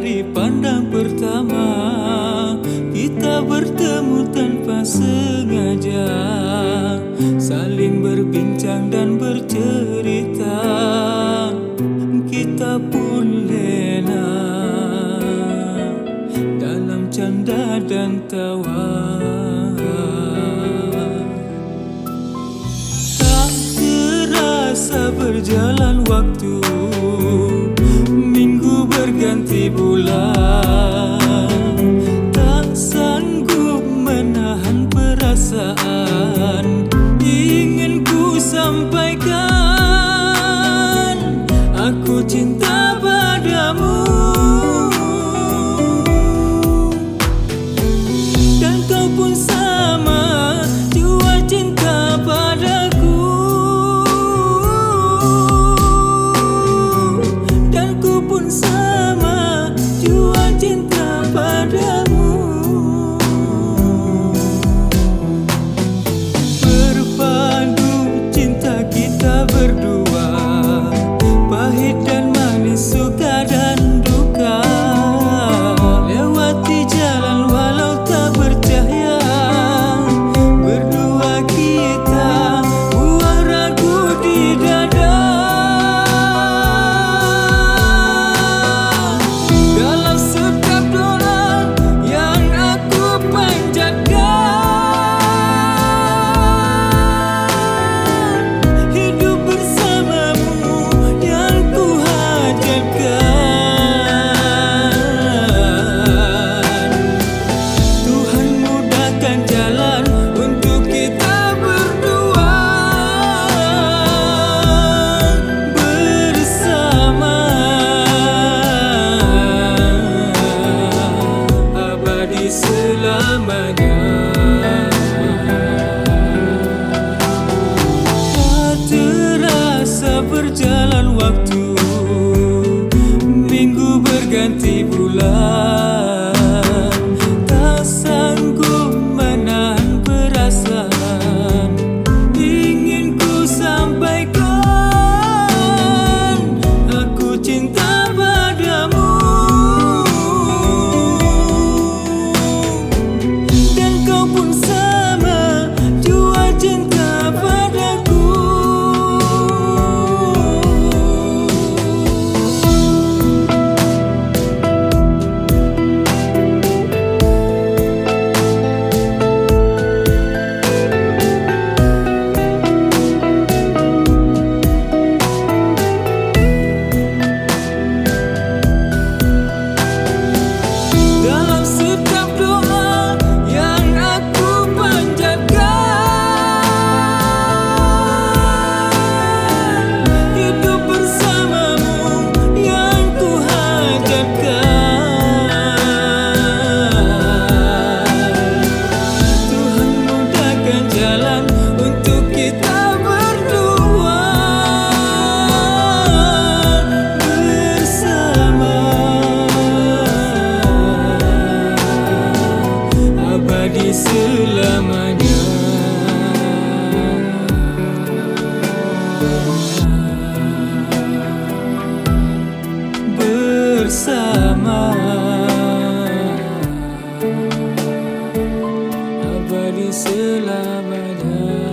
dari pandang pertama, kita bertemu tanpa sengaja, saling berbincang dan bercerita. Kita pun lena dalam canda dan tawa. Tak terasa berjalan waktu, minggu berganti bulan. Tak sanggup menahan perasaan, ingin ku sampaikan, aku cinta padamu. Dan kau pun sama, jua cinta padaku. Dan ku pun sama, jua cinta padamu. Berpadu cinta kita berdua, pahit dan manis, suka dan duka. Lewati jalan walau tak bercahaya, berdua kita buang ragu di dada. Dalam setiap doa yang aku panjatkan, hidup bersamamu yang ku hajatkan. Tuhan mudahkan jalan untuk kita berdua bersama, abadi selamanya. Tak terasa berjalan waktu, minggu berganti bulan. Tak sanggup menahan perasaan, ingin ku sampaikan, aku cinta padamu. Dan kau pun sama, jua cinta padaku. Dalam setiap doa yang aku panjatkan, hidup bersamamu yang ku hajatkan. Tuhan mudahkan jalan untuk kita berdua bersama, abadi selamanya. Bersama, abadi selamanya.